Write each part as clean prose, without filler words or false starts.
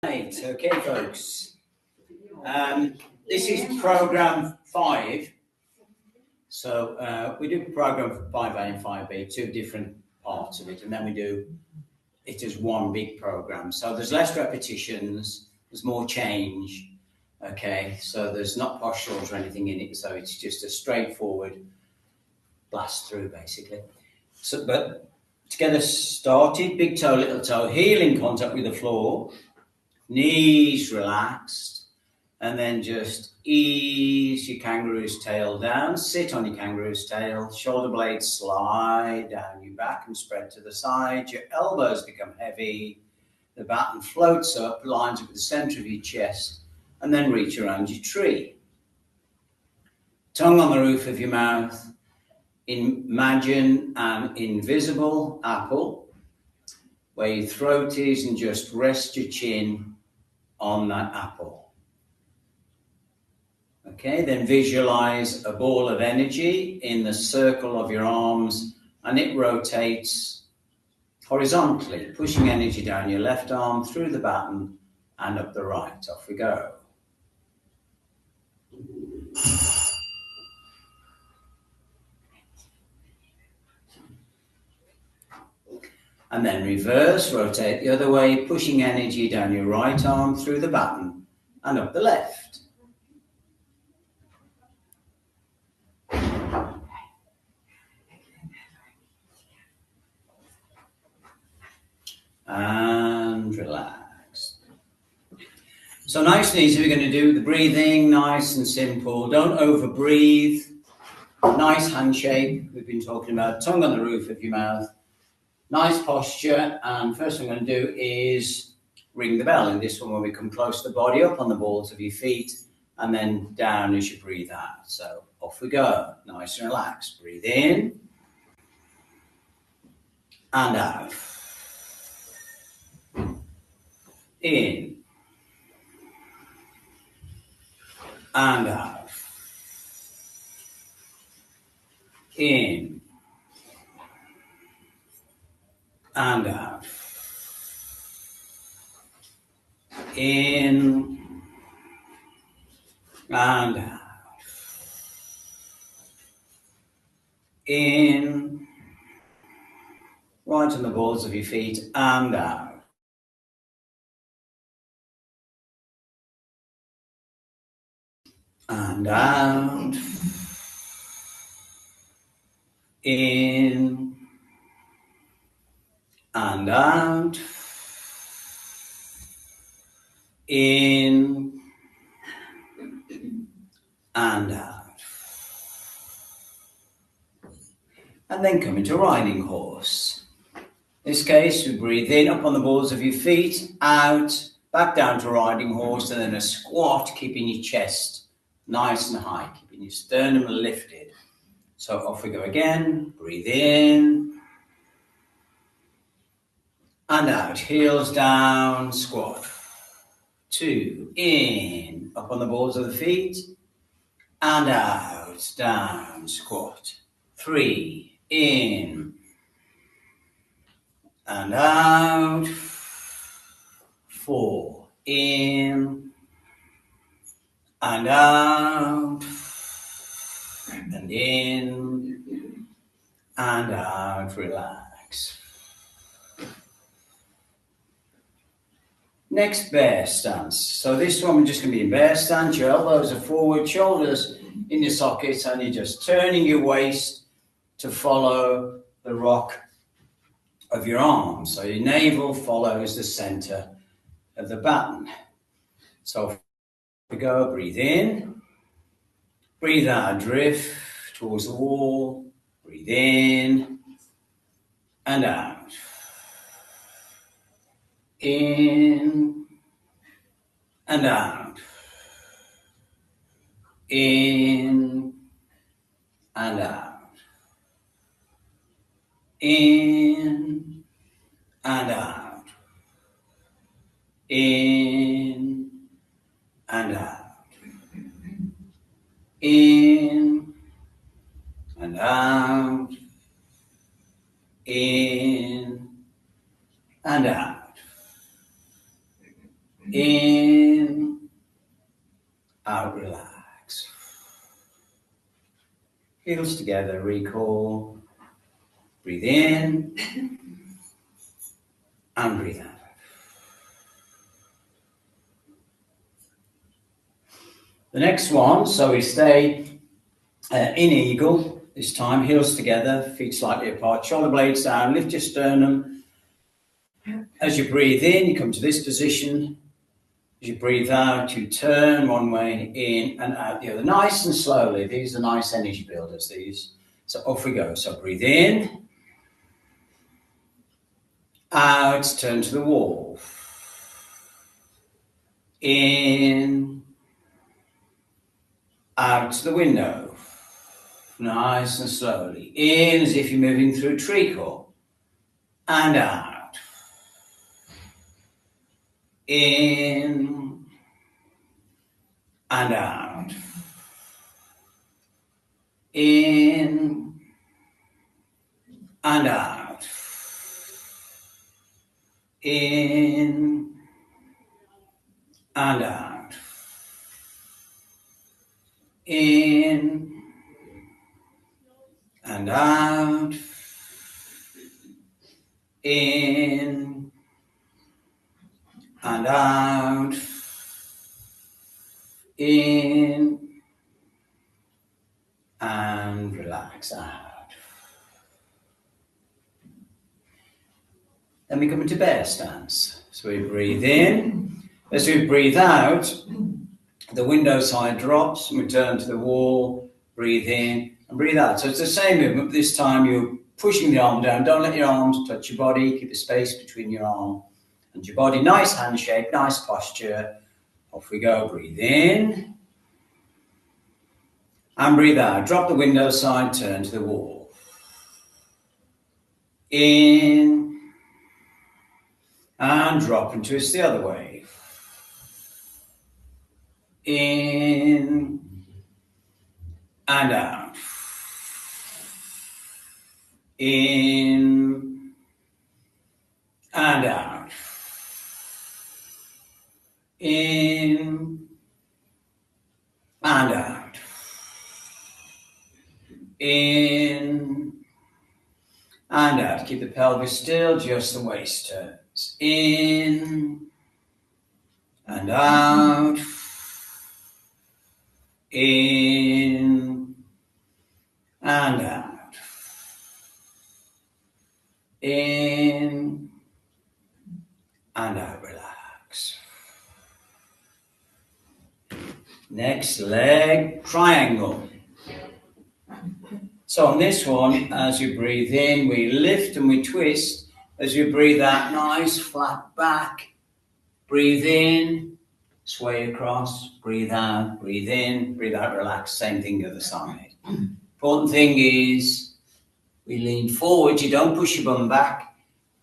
Right, okay, folks. This is program 5. So we do program 5A and 5B, 2 different parts of it, and then we do it as one big program. So there's less repetitions, there's more change. Okay, so there's not postures or anything in it, so it's just a straightforward blast through, basically. So, but to get us started, big toe, little toe, heel in contact with the floor, knees relaxed, and then just ease your kangaroo's tail down, sit on your kangaroo's tail, shoulder blades slide down your back and spread to the side, your elbows become heavy, the baton floats up, lines up with the center of your chest, and then reach around your tree. Tongue on the roof of your mouth, imagine an invisible apple where your throat is, and just rest your chin on that apple. Okay, then visualize a ball of energy in the circle of your arms, and it rotates horizontally, pushing energy down your left arm through the baton and up the right. Off we go. And then reverse, rotate the other way, pushing energy down your right arm through the baton and up the left. And relax. So nice and easy, we're going to do the breathing, nice and simple. Don't over breathe. Nice handshake, we've been talking about, tongue on the roof of your mouth. Nice posture, and first thing I'm going to do is ring the bell. In this one, when we come close to the body, up on the balls of your feet, and then down as you breathe out. So off we go, nice and relaxed. Breathe in, and out. In, and out. In, and out. In, and out. In, right on the balls of your feet, and out. And out. In, and out. In, and out. And then come into riding horse. In this case, we breathe in, up on the balls of your feet, out, back down to riding horse, and then a squat, keeping your chest nice and high, keeping your sternum lifted. So off we go again. Breathe in, and out, heels down, squat. 2, in, up on the balls of the feet, and out, down, squat. 3, in, and out. 4, in, and out, and in, and out, relax. Next, bear stance. So this one we're just going to be in bear stance. Your elbows are forward, shoulders in your sockets, and you're just turning your waist to follow the rock of your arms. So your navel follows the center of the baton. So we go, breathe in, breathe out, drift towards the wall, breathe in, and out. In, and out. In, and out. In, and out. In, and out. In, and out. In, and out. In, out, relax. Heels together, recall. Breathe in and breathe out. The next one, so we stay in eagle, this time, heels together, feet slightly apart, shoulder blades down, lift your sternum. As you breathe in, you come to this position. As you breathe out, you turn one way in and out the other, nice and slowly. These are nice energy builders, these. So off we go. So breathe in, out, turn to the wall. In, out to the window. Nice and slowly. In as if you're moving through treacle. And out. In and out. In and out. In and out. In and out. In and out. In and relax out. Then we come into bear stance. So we breathe in. As we breathe out, the window side drops and we turn to the wall. Breathe in and breathe out. So it's the same movement, but this time you're pushing the arm down. Don't let your arms touch your body. Keep the space between your arm and your body. Nice handshake, nice posture. Off we go. Breathe in and breathe out. Drop the window side, turn to the wall. In and drop and twist the other way. In and out. In and out. In and out. In and out. Keep the pelvis still, just the waist turns. In and out. In and out. In and out. Relax. Next leg, triangle. So on this one, as you breathe in, we lift and we twist. As you breathe out, nice flat back. Breathe in, sway across, breathe out, breathe in, breathe out, relax. Same thing the other side. Important thing is we lean forward. You don't push your bum back.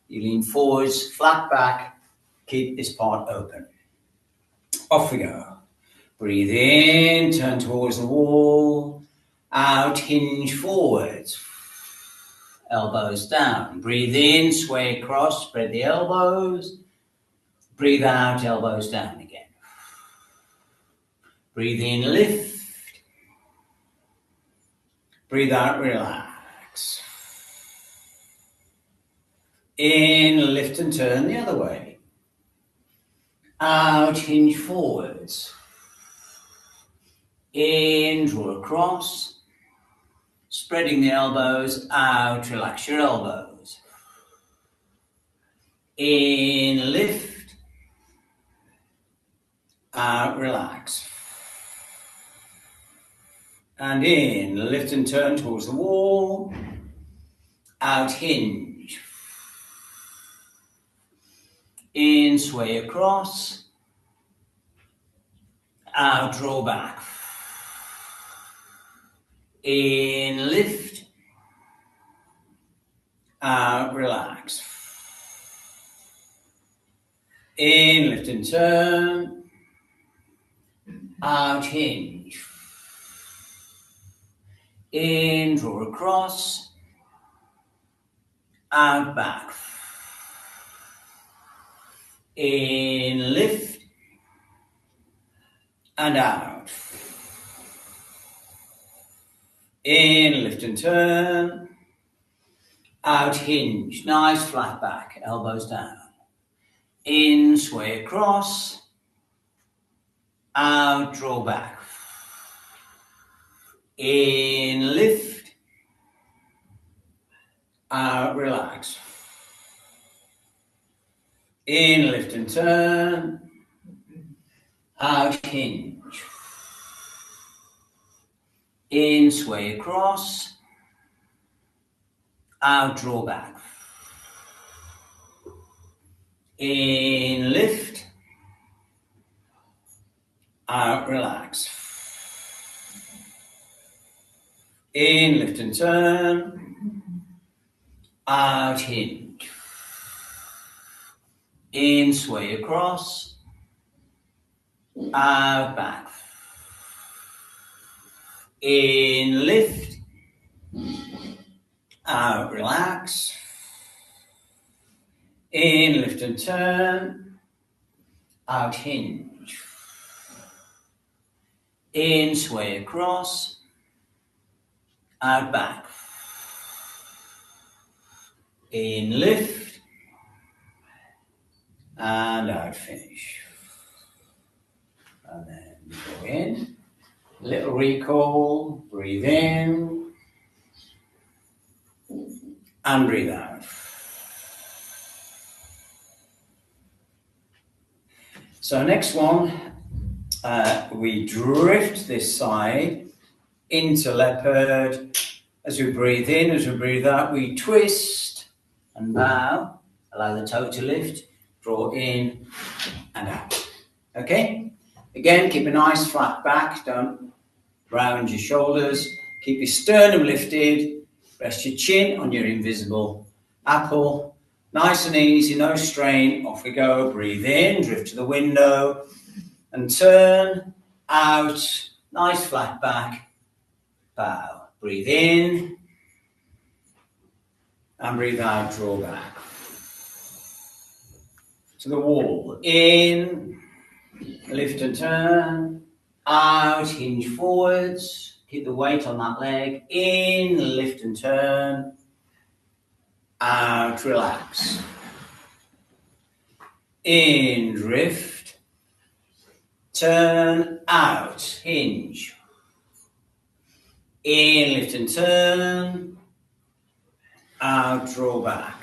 You lean forwards, flat back. Keep this part open. Off we go. Breathe in, turn towards the wall. Out, hinge forwards. Elbows down. Breathe in, sway across, spread the elbows. Breathe out, elbows down again. Breathe in, lift. Breathe out, relax. In, lift and turn the other way. Out, hinge forwards. In, draw across. Spreading the elbows, out, relax your elbows. In, lift. Out, relax. And in, lift and turn towards the wall. Out, hinge. In, sway across. Out, draw back. In, lift. Out, relax. In, lift and turn. Out, hinge. In, draw across. Out, back. In, lift. and out. In, lift and turn. Out, hinge. Nice flat back, elbows down. In, sway across. Out, draw back. In, lift. Out, relax. In, lift and turn. Out, hinge. In, sway across. Out, draw back. In, lift. Out, relax. In, lift and turn. Out, hinge. In, sway across. Out, back. In, lift. Out, relax. In, lift and turn. Out, hinge. In, sway across. Out, back. In, lift. And out, finish. And then go in. Little recall. Breathe in. And breathe out. So next one, we drift this side into leopard. As we breathe in, as we breathe out, we twist and bow. Allow the toe to lift. Draw in and out. Okay? Again, keep a nice flat back. Don't round your shoulders. Keep your sternum lifted. Rest your chin on your invisible apple. Nice and easy, no strain. Off we go. Breathe in, drift to the window. And turn, out. Nice flat back. Bow. Breathe in. And breathe out, draw back. To the wall. In, lift and turn. Out, hinge forwards. Keep the weight on that leg. In, lift and turn. Out, relax. In, drift. Turn, out, hinge. In, lift and turn. Out, draw back.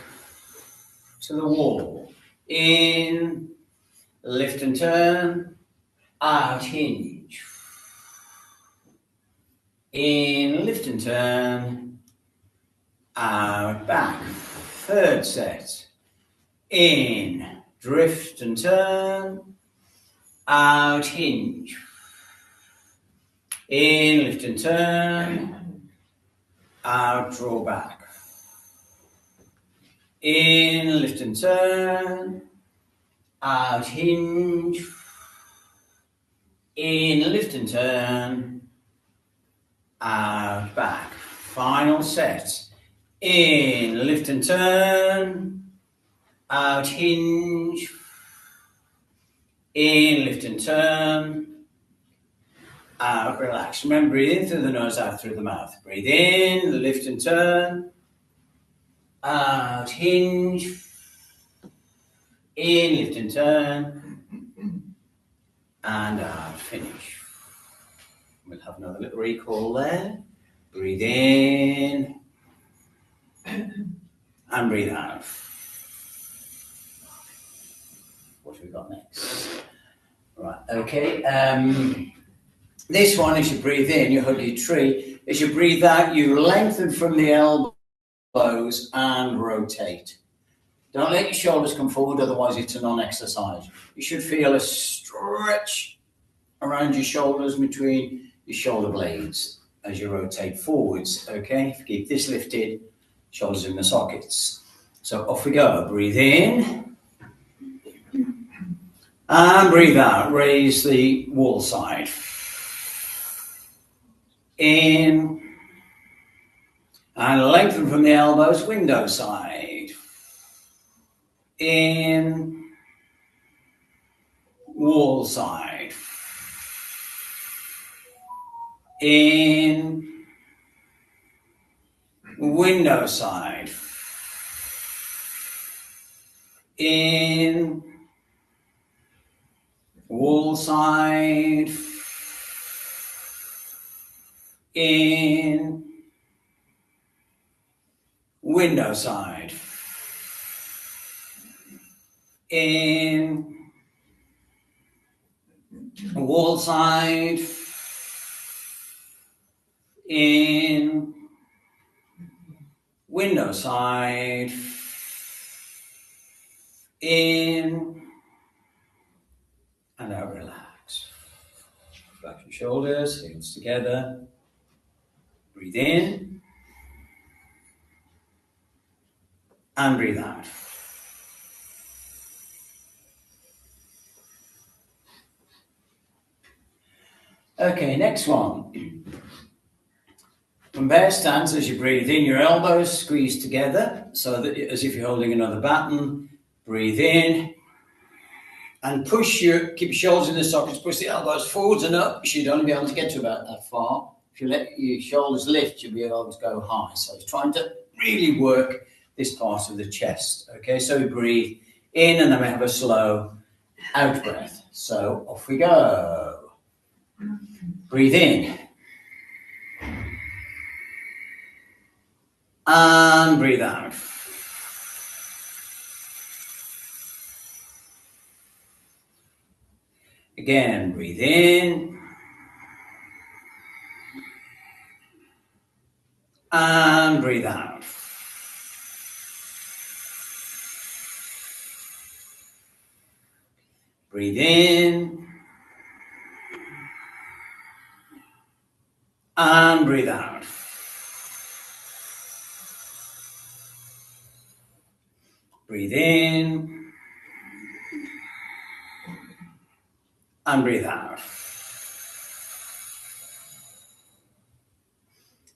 To the wall. In, lift and turn. Out, hinge. In, lift and turn. Out, back. Third set. In, drift and turn. Out, hinge. In, lift and turn. Out, draw back. In, lift and turn. Out, hinge. In, lift and turn. Out, back. Final set. In, lift and turn. Out, hinge. In, lift and turn. Out, relax. Remember, breathe in through the nose, out through the mouth. Breathe in, lift and turn. Out, hinge. In, lift and turn. And out, finish. We'll have another little recall there. Breathe in. And breathe out. What have we got next? Right, okay. This one, as you breathe in, you hug your tree. As you breathe out, you lengthen from the elbows and rotate. Don't let your shoulders come forward, otherwise it's a non-exercise. You should feel a stretch around your shoulders between your shoulder blades as you rotate forwards, okay? Keep this lifted, shoulders in the sockets. So off we go. Breathe in. And breathe out. Raise the wall side. In. And lengthen from the elbows, window side. In. Wall side. in, window side, in, wall side, in, window side, in, wall side, in, window side, in, and now relax. Relax your shoulders, hands together. Breathe in and breathe out. Okay, next one. From bear stance, as you breathe in, your elbows squeeze together, so that as if you're holding another baton. Breathe in and keep your shoulders in the sockets, push the elbows forwards and up. You should only be able to get to about that far. If you let your shoulders lift, you'll be able to go high. So it's trying to really work this part of the chest. Okay, so we breathe in and then we have a slow out breath. So off we go. Breathe in. And breathe out. Again, breathe in. And breathe out. Breathe in. And breathe out. Breathe in. And breathe out.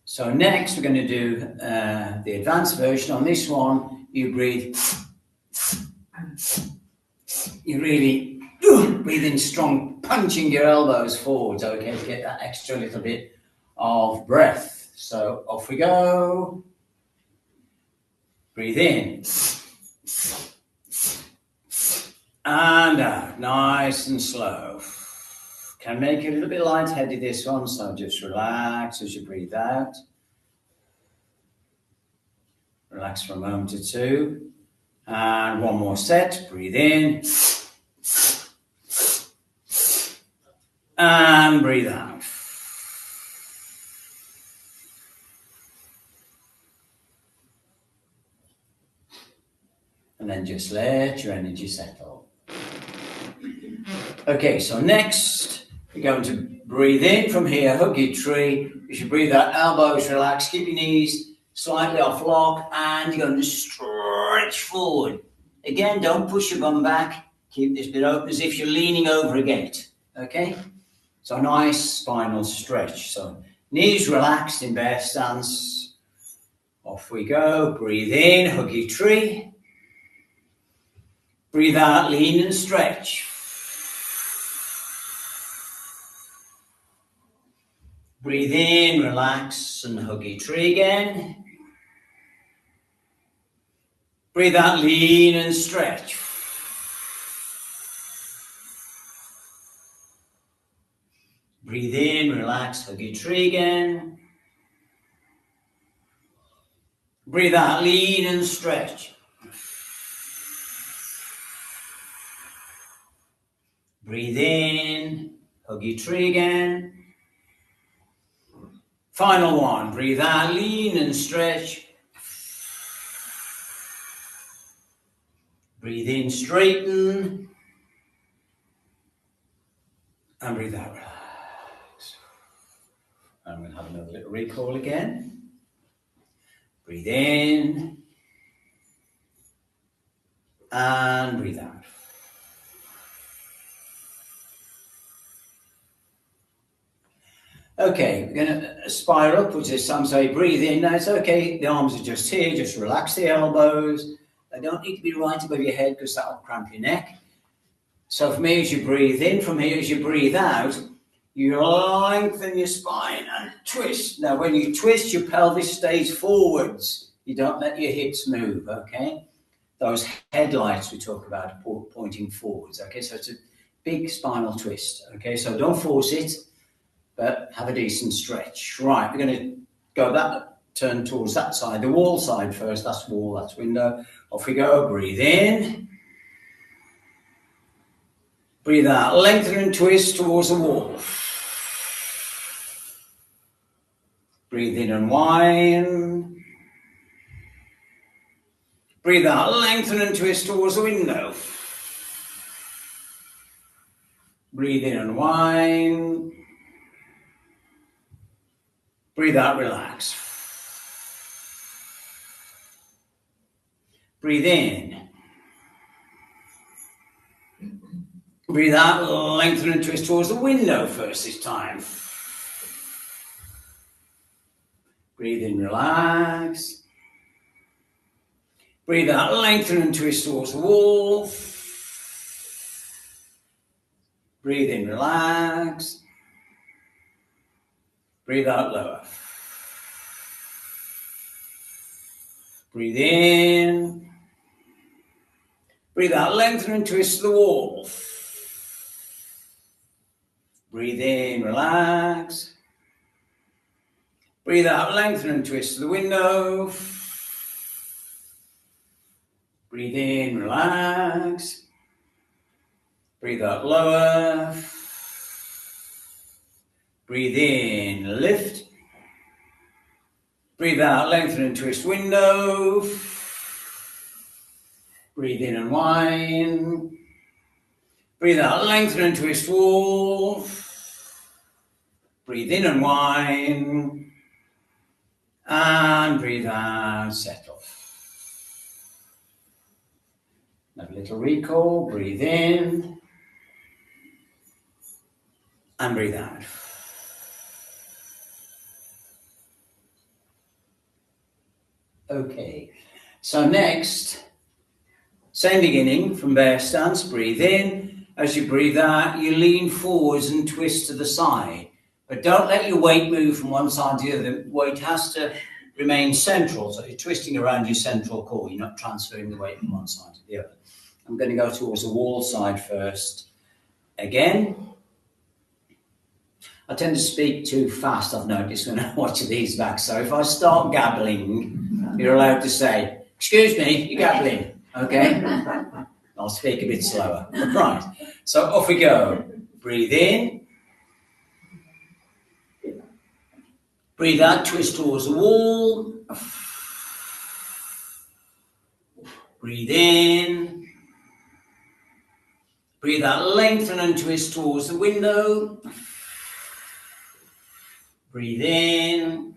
So next we're going to do the advanced version. On this one, you breathe. You really breathe in strong, punching your elbows forwards, okay, to get that extra little bit of breath. So off we go. Breathe in. And out, nice and slow. Can make it a little bit lightheaded, this one, so just relax as you breathe out. Relax for a moment or two. And one more set. Breathe in. And breathe out. And then just let your energy settle. Okay, so next we're going to breathe in from here, hug your tree. You should breathe out, elbows relax, keep your knees slightly off lock, and you're going to stretch forward. Again, don't push your bum back. Keep this bit open as if you're leaning over a gate, okay? So a nice spinal stretch. So knees relaxed in bear stance. Off we go. Breathe in, hug your tree. Breathe out, lean and stretch. Breathe in, relax and hug your tree again. Breathe out, lean and stretch. Breathe in, relax, hug your tree again. Breathe out, lean and stretch. Breathe in, hug your tree again. Final one, breathe out, lean and stretch. Breathe in, straighten. And breathe out, relax. And we'll have another little recall again. Breathe in. And breathe out. Okay, we're going to spiral upwards this time. So you breathe in. Now it's okay. The arms are just here. Just relax the elbows. They don't need to be right above your head because that will cramp your neck. So for me, as you breathe in, from here, as you breathe out, you lengthen your spine and twist. Now, when you twist, your pelvis stays forwards. You don't let your hips move, okay? Those headlights we talk about pointing forwards, okay? So it's a big spinal twist, okay? So don't force it, but have a decent stretch. Right, we're going to go turn towards that side, the wall side first. That's wall, that's window. Off we go, breathe in. Breathe out, lengthen and twist towards the wall. Breathe in and wind. Breathe out, lengthen and twist towards the window. Breathe in and wind. Breathe out, relax. Breathe in. Breathe out, lengthen and twist towards the window first this time. Breathe in, relax. Breathe out, lengthen and twist towards the wall. Breathe in, relax. Breathe out, lower. Breathe in. Breathe out, lengthen and twist to the wall. Breathe in, relax. Breathe out, lengthen and twist to the window. Breathe in, relax. Breathe out, lower. Breathe in, lift. Breathe out, lengthen and twist window. Breathe in and wind. Breathe out, lengthen and twist wall. Breathe in and wind. And breathe out, settle. Have a little recall, breathe in. And breathe out. Okay, so next, same beginning from bear stance, breathe in. As you breathe out, you lean forwards and twist to the side. But don't let your weight move from one side to the other. The weight has to remain central. So you're twisting around your central core. You're not transferring the weight from one side to the other. I'm going to go towards the wall side first. Again, I tend to speak too fast, I've noticed, when I watch these back. So if I start gabbling, you're allowed to say, excuse me, you're gabbling, okay? I'll speak a bit slower. Right, so off we go. Breathe in. Breathe out, twist towards the wall. Breathe in. Breathe out, lengthen and twist towards the window. Breathe in.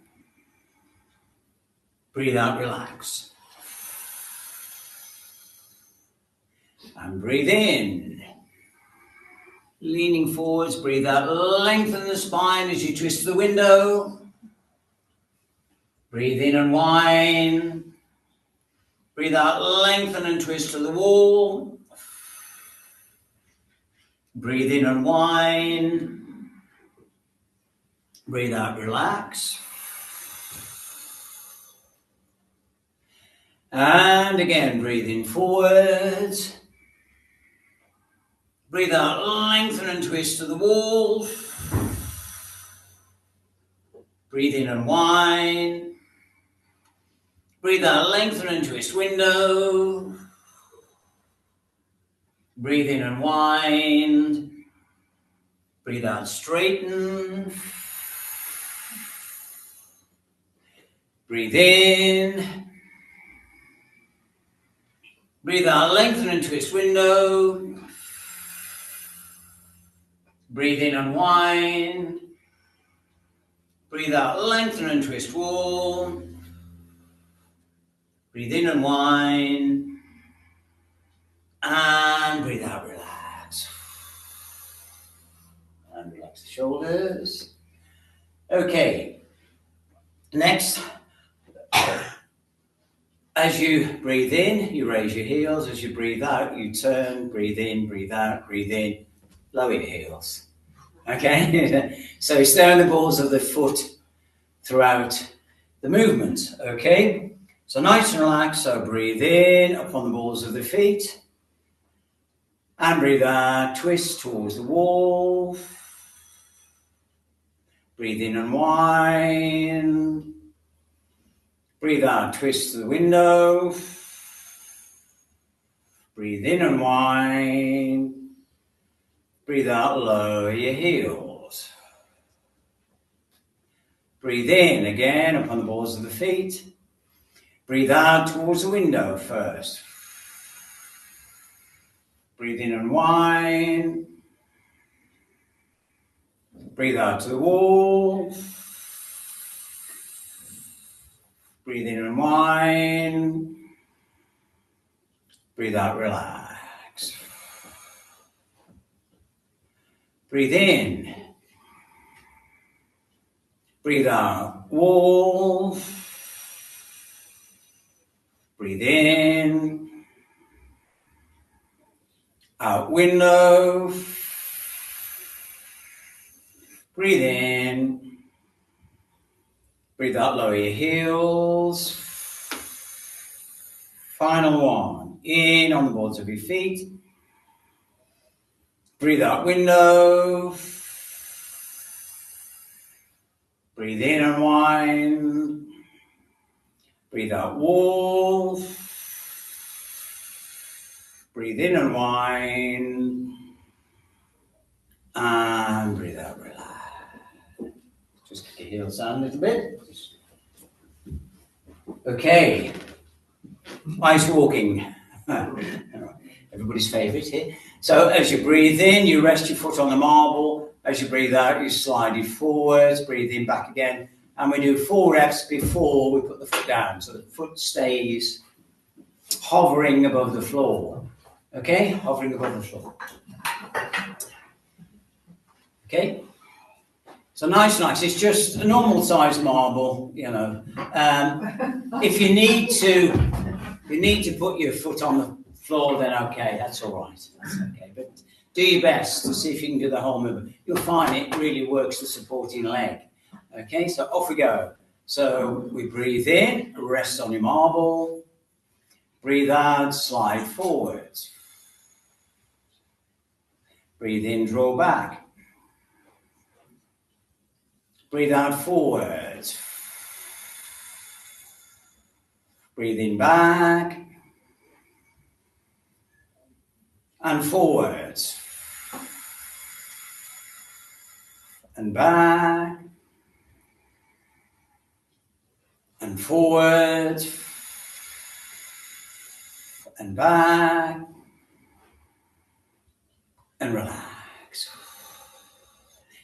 Breathe out, relax. And breathe in. Leaning forwards, breathe out, lengthen the spine as you twist the window. Breathe in and wind. Breathe out, lengthen and twist to the wall. Breathe in and wind. Breathe out, relax. And again, breathe in forwards. Breathe out, lengthen and twist to the wall. Breathe in and wind. Breathe out, lengthen and twist window. Breathe in and wind. Breathe out, straighten. Breathe in. Breathe out, lengthen and twist window. Breathe in and wind. Breathe out, lengthen and twist wall. Breathe in and wind. And breathe out, relax. And relax the shoulders. Okay. Next. As you breathe in, you raise your heels. As you breathe out, you turn, breathe in, breathe out, breathe in. Lower your heels. Okay, so stay on the balls of the foot throughout the movement. Okay, so nice and relaxed. So breathe in upon the balls of the feet, and breathe out, twist towards the wall. Breathe in and wind. Breathe out, twist to the window. Breathe in and wind. Breathe out, lower your heels. Breathe in again upon the balls of the feet. Breathe out towards the window first. Breathe in and wind. Breathe out to the wall. Breathe in and wind. Breathe out, relax. Breathe in. Breathe out, wall. Breathe in. Out, window. Breathe in. Breathe out, lower your heels. Final one. In on the balls of your feet. Breathe out, window. Breathe in and wind. Breathe out, wall. Breathe in and wind. And breathe out, relax. Just kick your heels down a little bit. Okay. Ice walking. Everybody's favourite here. So as you breathe in, you rest your foot on the marble. As you breathe out, you slide it forwards, breathe in, back again. And we do 4 reps before we put the foot down. So the foot stays hovering above the floor. Okay? Hovering above the floor. Okay? So nice. It's just a normal sized marble, you know. If you need to put your foot on the floor, then okay, that's all right. That's okay. But do your best to see if you can do the whole movement. You'll find it really works the supporting leg. Okay, so off we go. So we breathe in, rest on your marble. Breathe out, slide forwards. Breathe in, draw back. Breathe out, forwards. Breathe in, back. And forwards. And back. And forwards. And back. And relax.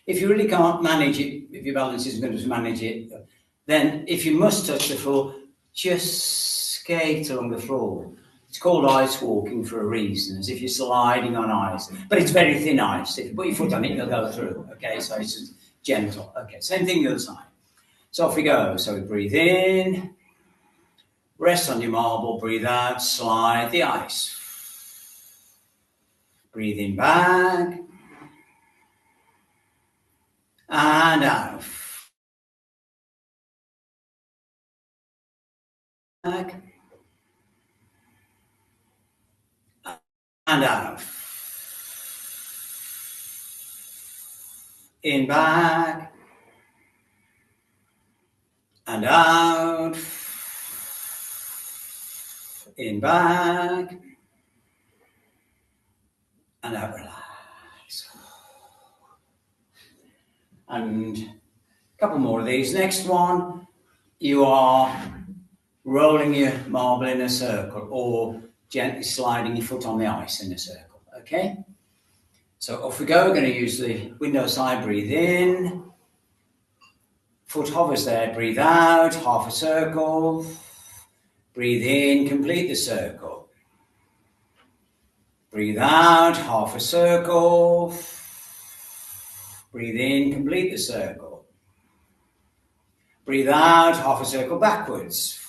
If you really can't manage it, if your balance isn't going to manage it, then if you must touch the floor, just skate along the floor. It's called ice walking for a reason, as if you're sliding on ice. But it's very thin ice. If you put your foot on it, you'll go through. Okay, so it's just gentle. Okay, same thing the other side. So off we go. So we breathe in. Rest on your marble. Breathe out. Slide the ice. Breathe in, back. And out. Back. And out. In, back. And out. In, back. And out, relax. And a couple more of these. Next one, you are rolling your marble in a circle or gently sliding your foot on the ice in a circle, okay? So off we go. We're going to use the window side. Breathe in. Foot hovers there. Breathe out. Half a circle. Breathe in. Complete the circle. Breathe out. Half a circle. Breathe in. Complete the circle. Breathe out. Half a circle backwards.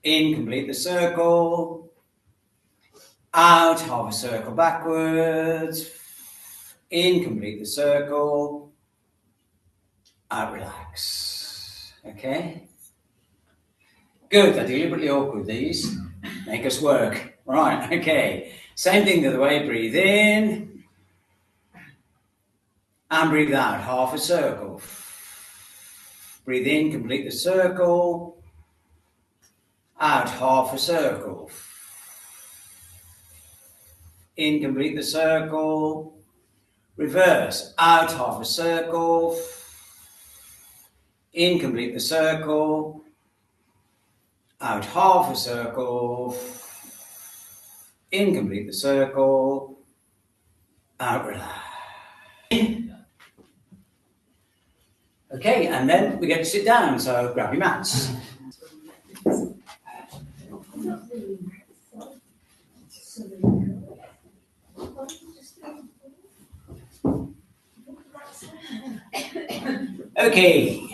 In. Complete the circle. Out, half a circle backwards. In, complete the circle. Out, relax. Okay? Good. I deliberately awkward these. Make us work. Right, okay. Same thing the other way. Breathe in. And breathe out. Half a circle. Breathe in, complete the circle. Out, half a circle. In, complete the circle. Reverse. Out, half a circle. In, complete the circle. Out, half a circle. In, complete the circle. Out, relax. Okay, and then we get to sit down, so grab your mats. Okay,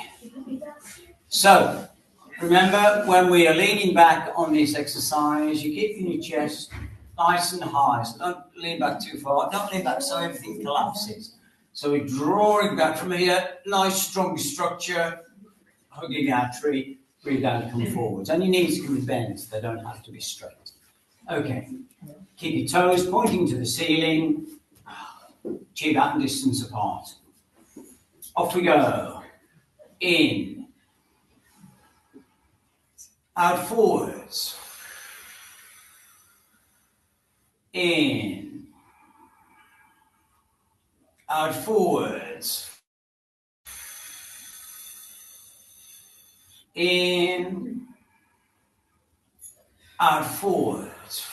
so remember when we are leaning back on this exercise, you're keeping your chest nice and high, so don't lean back too far, don't lean back so everything collapses. So we're drawing back from here, nice strong structure, hugging our tree, breathe down and come forwards. And your knees can be bent, they don't have to be straight. Okay, keep your toes pointing to the ceiling, Chi Baton distance apart. Off we go. In. Out forwards. In. Out forwards. In. Out forwards.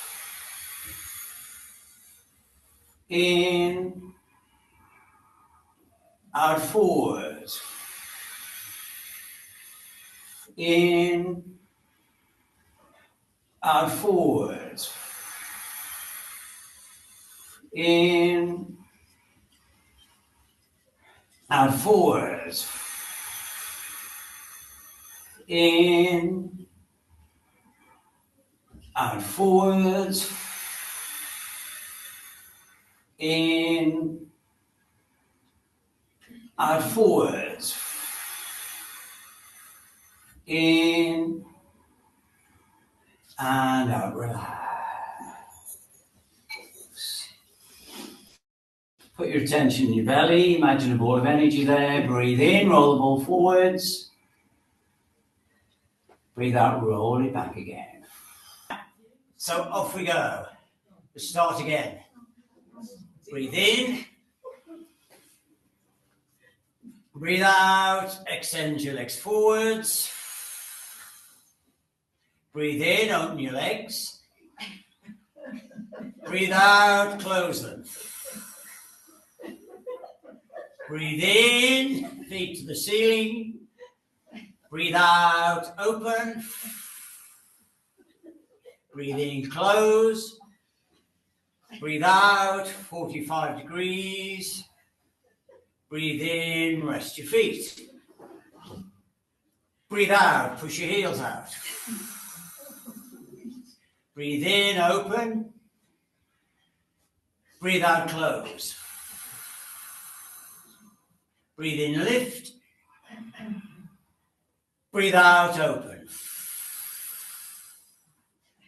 In. Out forwards. In. Out forwards. In. Out forwards. In. Out forwards. In. Out forwards. In. And out, relax. Put your attention in your belly, imagine a ball of energy there, breathe in, roll the ball forwards. Breathe out, roll it back again. So off we go. Let's start again. Breathe in. Breathe out, extend your legs forwards. Breathe in, open your legs. Breathe out, close them. Breathe in, feet to the ceiling. Breathe out, open. Breathe in, close. Breathe out, 45 degrees. Breathe in, rest your feet. Breathe out, push your heels out. Breathe in, open. Breathe out, close. Breathe in, lift. Breathe out, open.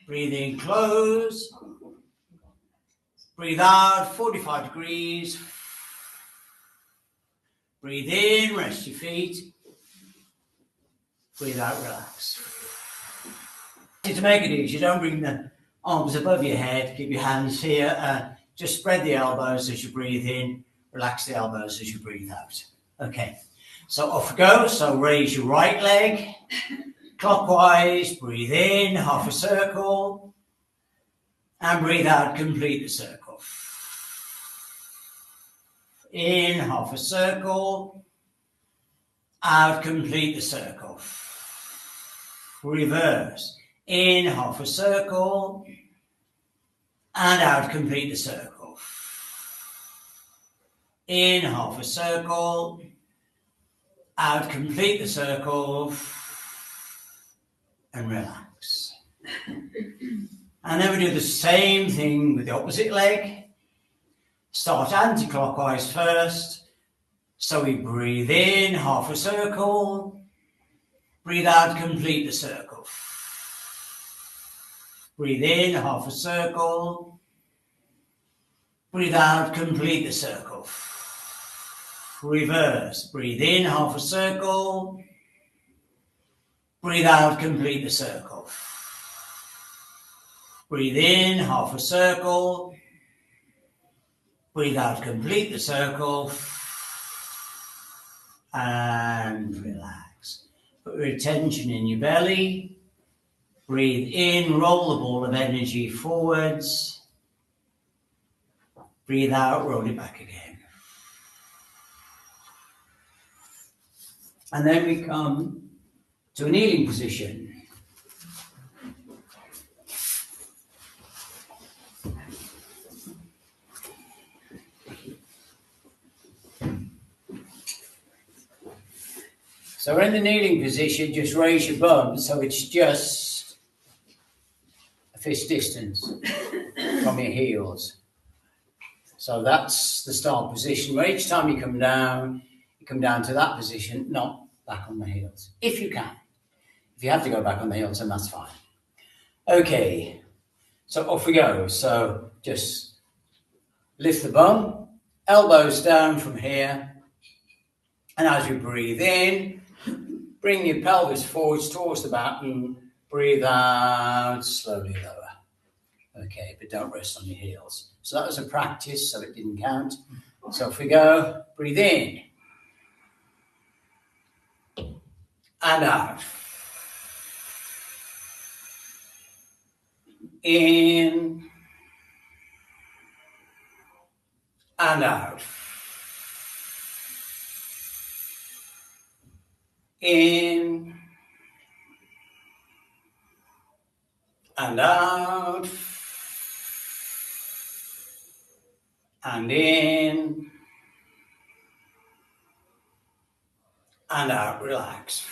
Breathe in, close. Breathe out, 45 degrees. Breathe in, rest your feet. Breathe out, relax. To make it easy, don't bring the arms above your head. Keep your hands here. Just spread the elbows as you breathe in. Relax the elbows as you breathe out. Okay, so off we go. So raise your right leg. Clockwise, breathe in, half a circle. And breathe out, complete the circle. In, half a circle. Out, complete the circle. Reverse. In, half a circle. And out, complete the circle. In, half a circle. Out, complete the circle. And relax. And then we do the same thing with the opposite leg. Start anti-clockwise first. So we breathe in, half a circle. Breathe out, complete the circle. Breathe in, half a circle. Breathe out, complete the circle. Reverse. Breathe in, half a circle. Breathe out, complete the circle. Breathe in, half a circle. Breathe out, complete the circle. And relax. Put retention in your belly. Breathe in, roll the ball of energy forwards. Breathe out, roll it back again. And then we come to a kneeling position. So we're in the kneeling position, just raise your bum so it's just a fist distance from your heels. So that's the start position, where each time you come down to that position, not back on the heels, if you can. If you have to go back on the heels, then that's fine. Okay, so off we go. So just lift the bum, elbows down from here, and as you breathe in, bring your pelvis forwards towards the back and breathe out slowly lower. Okay, but don't rest on your heels. So that was a practice, so it didn't count. So if we go, breathe in and out. In and out. In and out. And in and out. Relax.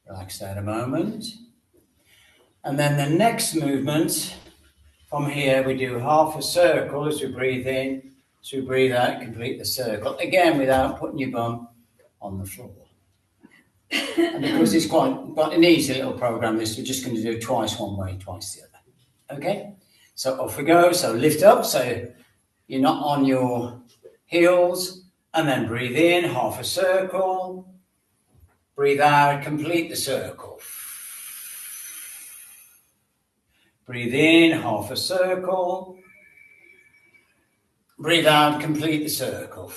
Relax there a moment. And then the next movement, from here we do half a circle as we breathe in, as we breathe out, complete the circle. Again, without putting your bum on the floor. And because it's quite an easy little program, this we're just going to do twice one way, twice the other. Okay? So off we go. So lift up, so you're not on your heels, and then breathe in, half a circle. Breathe out, complete the circle. Breathe in, half a circle. Breathe out, complete the circle.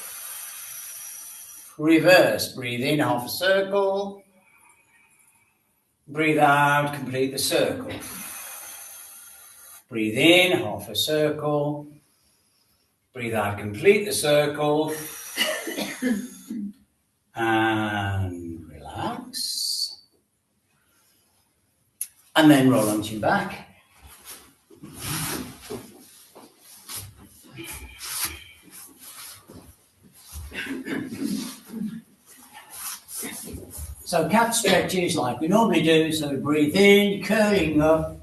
Reverse, breathe in, half a circle. Breathe out, complete the circle. Breathe in, half a circle. Breathe out, complete the circle. And relax. And then roll onto your back. So cat stretches like we normally do. So we breathe in, curling up.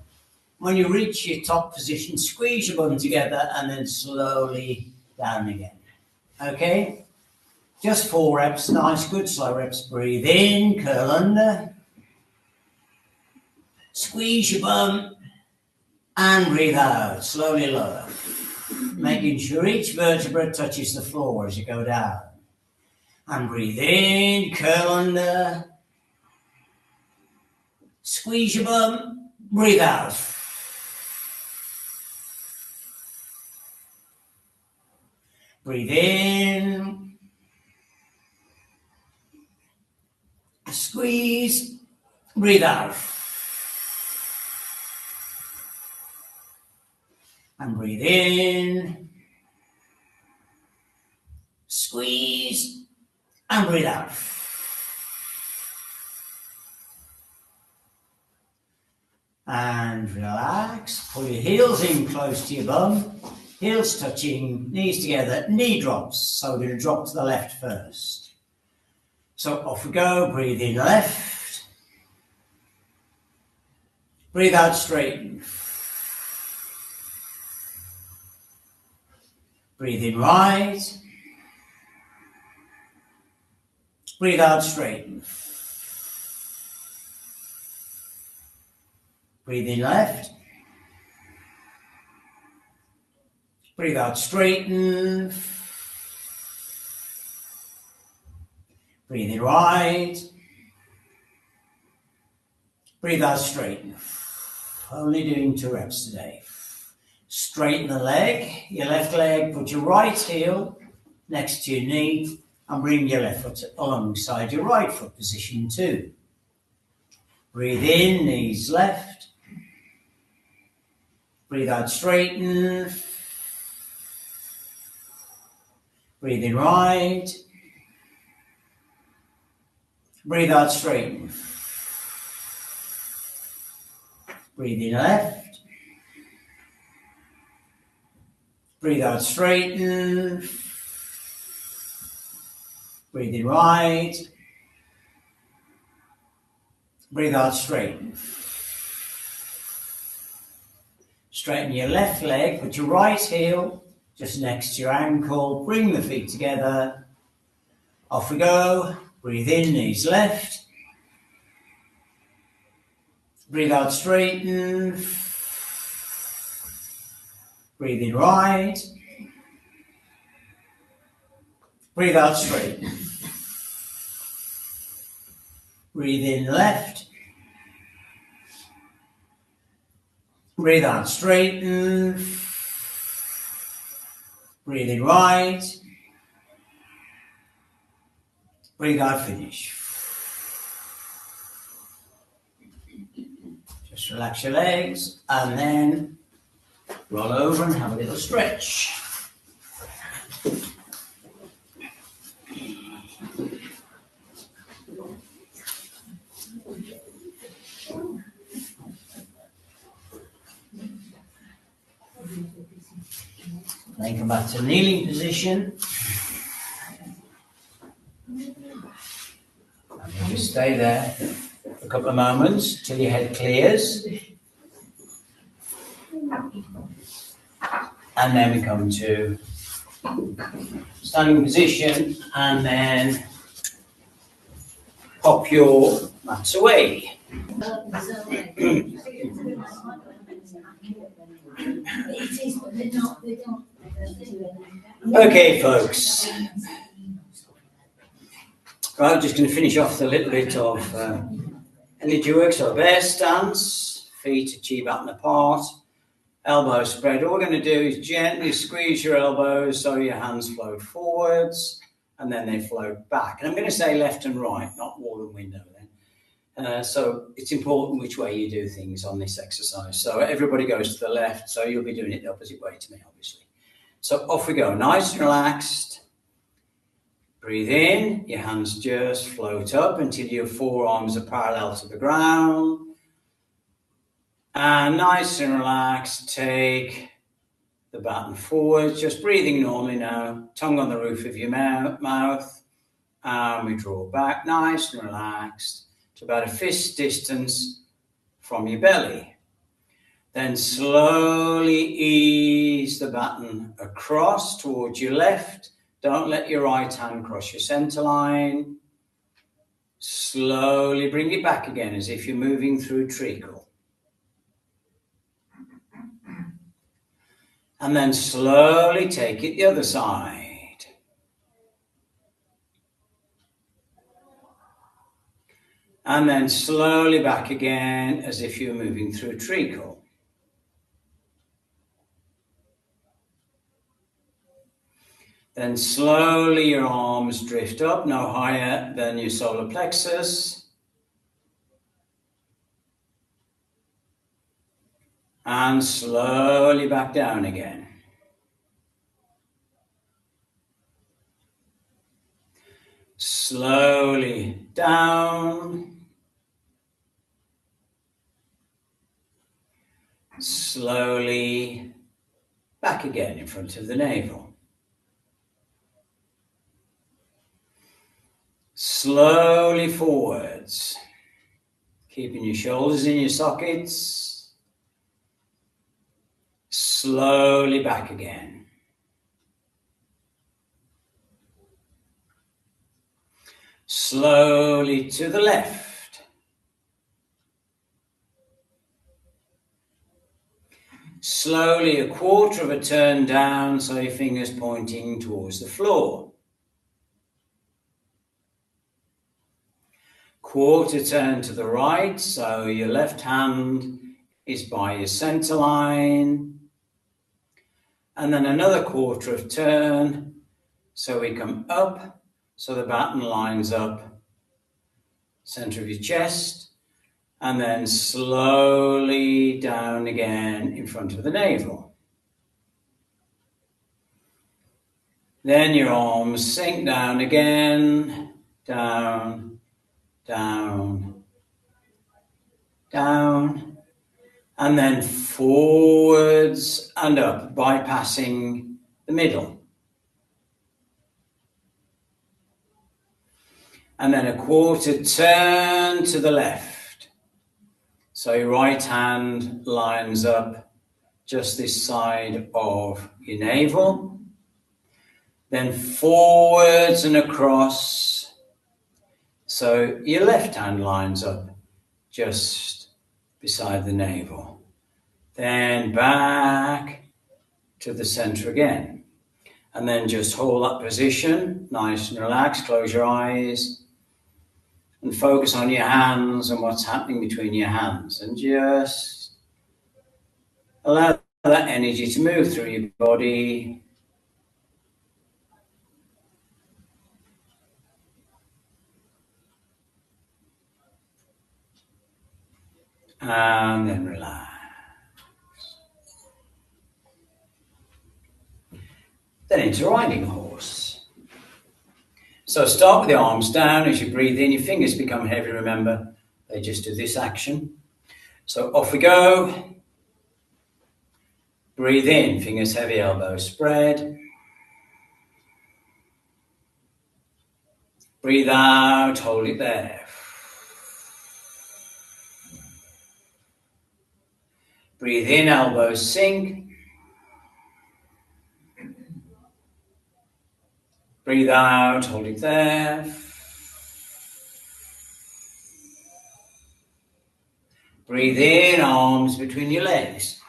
When you reach your top position, squeeze your bum together and then slowly down again. Okay? Just 4 reps, nice, good, slow reps. Breathe in, curl under. Squeeze your bum and breathe out, slowly lower. Making sure each vertebra touches the floor as you go down. And breathe in, curl under. Squeeze your bum, breathe out. Breathe in. Squeeze, breathe out. And breathe in. Squeeze, and breathe out. And relax. Pull your heels in close to your bum. Heels touching, knees together, knee drops. So we're going to drop to the left first. So off we go. Breathe in left. Breathe out, straighten. Breathe in right. Breathe out, straighten. Breathe in left. Breathe out, straighten. Breathe in right. Breathe out, straighten. Only doing 2 reps today. Straighten the leg, your left leg, put your right heel next to your knee and bring your left foot alongside your right foot, position 2. Breathe in, knees left. Breathe out, straighten. Breathe in right. Breathe out, straighten. Breathe in left. Breathe out, straighten. Breathe in right. Breathe out, straighten. Straighten your left leg, put your right heel just next to your ankle. Bring the feet together. Off we go. Breathe in, knees left. Breathe out, straighten. Breathe in right. Breathe out, straighten. Breathe in left. Breathe out, straighten. Breathe in right. Breathe out, finish. Just relax your legs and then roll over and have a little stretch. Then come back to kneeling position. And you just stay there for a couple of moments till your head clears. And then we come to standing position and then pop your mats away. Okay, folks. Right, just going to finish off with a little bit of energy work. So bear stance, feet are Chi Baton apart, elbows spread. All we're going to do is gently squeeze your elbows so your hands float forwards and then they float back. And I'm going to say left and right, not wall and window then. So it's important which way you do things on this exercise. So everybody goes to the left, so you'll be doing it the opposite way to me, obviously. So off we go, nice and relaxed. Breathe in, your hands just float up until your forearms are parallel to the ground. And nice and relaxed, take the baton forwards, just breathing normally now, tongue on the roof of your mouth. And we draw back, nice and relaxed, to about a fist distance from your belly. Then slowly ease the baton across towards your left. Don't let your right hand cross your center line. Slowly bring it back again as if you're moving through treacle. And then slowly take it the other side. And then slowly back again as if you're moving through treacle. Then slowly your arms drift up, no higher than your solar plexus. And slowly back down again. Slowly down. Slowly back again in front of the navel. Slowly forwards, keeping your shoulders in your sockets. Slowly back again. Slowly to the left. Slowly a quarter of a turn down, so your fingers pointing towards the floor. Quarter turn to the right, so your left hand is by your center line. And then another quarter of turn, so we come up, so the baton lines up, center of your chest, and then slowly down again in front of the navel. Then your arms sink down again, down, down, down, and then forwards and up, bypassing the middle. And then a quarter turn to the left. So your right hand lines up just this side of your navel. Then forwards and across. So your left hand lines up just beside the navel. Then back to the center again. And then just hold that position, nice and relaxed, close your eyes. And focus on your hands and what's happening between your hands. And just allow that energy to move through your body. And then relax. Then into riding horse. So start with the arms down as you breathe in. Your fingers become heavy, remember. They just do this action. So off we go. Breathe in, fingers heavy, elbows spread. Breathe out, hold it there. Breathe in, elbows sink. Breathe out, hold it there. Breathe in, arms between your legs.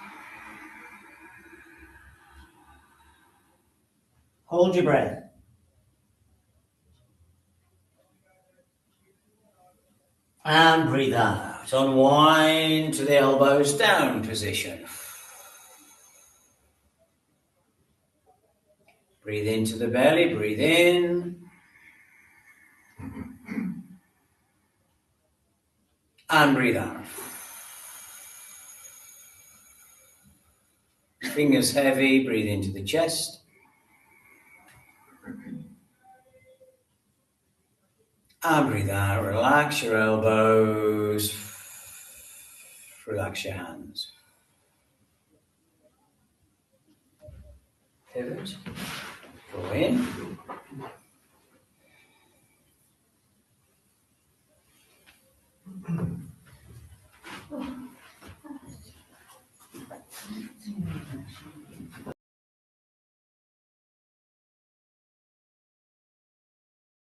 Hold your breath. And breathe out. Unwind to the elbows down position. Breathe into the belly, breathe in. And breathe out. Fingers heavy, breathe into the chest. And breathe out, relax your elbows. Relax your hands. Pivot. Go in.